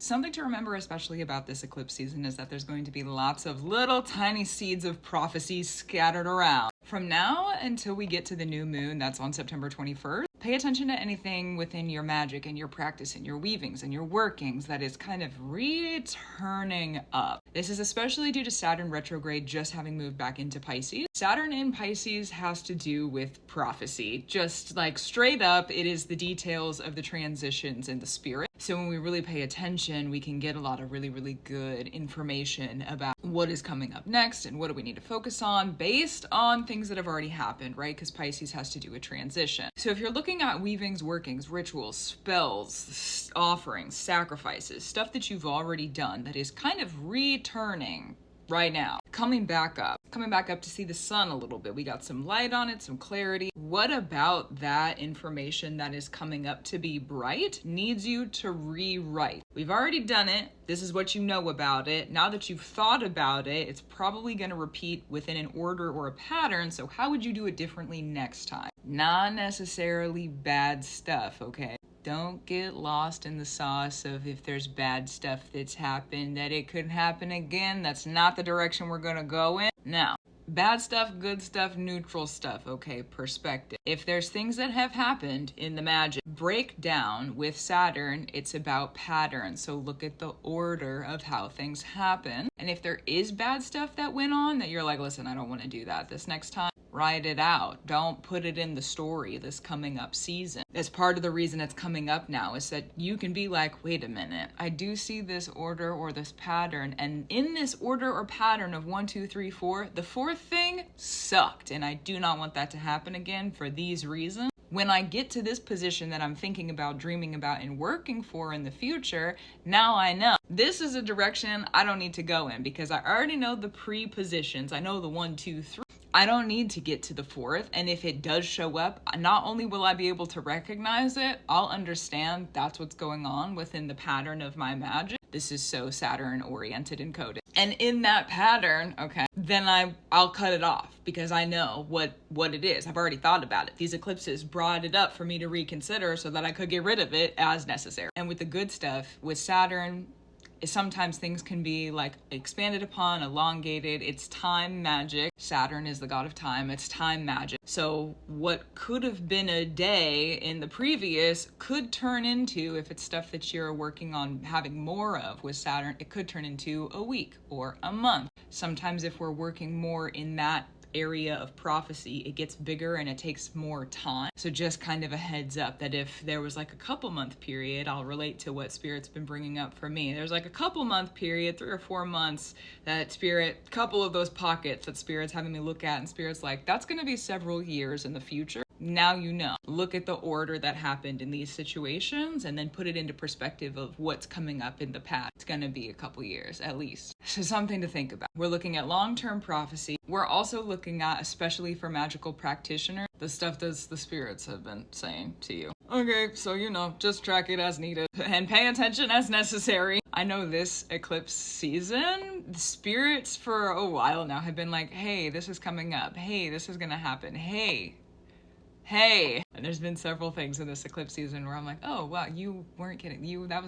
Something to remember, especially about this eclipse season, is that there's going to be lots of little tiny seeds of prophecy scattered around. From now until we get to the new moon, that's on September 21st, pay attention to anything within your magic and your practice and your weavings and your workings that is kind of returning up. This is especially due to Saturn retrograde just having moved back into Pisces. Saturn in Pisces has to do with prophecy. Just like straight up, it is the details of the transitions in the spirit. So when we really pay attention, we can get a lot of really, really good information about what is coming up next and what do we need to focus on based on things that have already happened, right? Because Pisces has to do with transition. So if you're looking at weavings, workings, rituals, spells, offerings, sacrifices, stuff that you've already done that is kind of returning right now, coming back up to see the sun a little bit. We got some light on it, some clarity. What about that information that is coming up to be bright needs you to rewrite? We've already done it. This is what you know about it. Now that you've thought about it, it's probably going to repeat within an order or a pattern. So how would you do it differently next time? Not necessarily bad stuff, okay? Don't get lost in the sauce of if there's bad stuff that's happened, that it could happen again. That's not the direction we're gonna go in. Now, bad stuff, good stuff, neutral stuff, okay, perspective. If there's things that have happened in the magic breakdown with Saturn, it's about patterns. So look at the order of how things happen. And if there is bad stuff that went on that you're like, listen, I don't want to do that this next time, write it out. Don't put it in the story this coming up season. That's part of the reason it's coming up now, is that you can be like, wait a minute, I do see this order or this pattern, and in this order or pattern of 1, 2, 3, 4, the fourth thing sucked, and I do not want that to happen again for these reasons. When I get to this position that I'm thinking about, dreaming about, and working for in the future, now I know this is a direction I don't need to go in because I already know the pre-positions. I know the 1, 2, 3. I don't need to get to the fourth, and if it does show up, not only will I be able to recognize it, I'll understand that's what's going on within the pattern of my magic. This is so Saturn oriented and coded. And in that pattern, okay, then I'll cut it off because I know what it is. I've already thought about it. These eclipses brought it up for me to reconsider so that I could get rid of it as necessary. And with the good stuff, with Saturn, sometimes things can be like expanded upon, elongated. It's time magic. Saturn is the god of time. It's time magic. So what could have been a day in the previous could turn into, if it's stuff that you're working on having more of with Saturn, it could turn into a week or a month. Sometimes if we're working more in that area of prophecy, it gets bigger and it takes more time. So just kind of a heads up that if there was like a couple month period, I'll relate to what Spirit's been bringing up for me. There's like a couple month period, 3 or 4 months, that Spirit, couple of those pockets that Spirit's having me look at, and Spirit's like, that's going to be several years in the future. Now you know. Look at the order that happened in these situations and then put it into perspective of what's coming up in the past. It's going to be a couple years at least. So something to think about. We're looking at long-term prophecy. We're also looking at, especially for magical practitioners, the stuff that the spirits have been saying to you. Okay, so just track it as needed and pay attention as necessary. I know this eclipse season, the spirits for a while now have been like, hey, this is coming up. Hey, this is going to happen. Hey. And there's been several things in this eclipse season where I'm like, oh, wow, you weren't kidding. That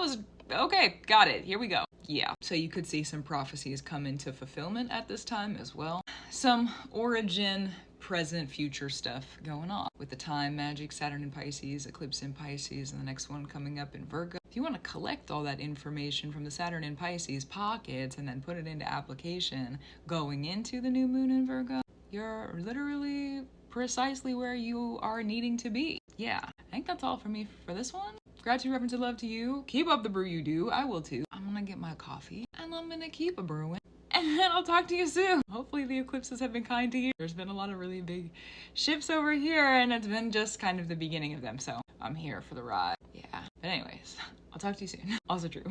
was, okay, got it. Here we go. Yeah. So you could see some prophecies come into fulfillment at this time as well. Some origin, present, future stuff going on with the time magic, Saturn in Pisces, eclipse in Pisces, and the next one coming up in Virgo. If you want to collect all that information from the Saturn in Pisces pockets and then put it into application going into the new moon in Virgo, you're literally precisely where you are needing to be. Yeah, I think that's all for me for this one. Gratitude, reverence, and love to you. Keep up the brew you do. I will too. I'm gonna get my coffee and I'm gonna keep a brewing. And I'll talk to you soon. Hopefully the eclipses have been kind to you. There's been a lot of really big shifts over here and it's been just kind of the beginning of them. So I'm here for the ride. Yeah. But anyways, I'll talk to you soon. Also true.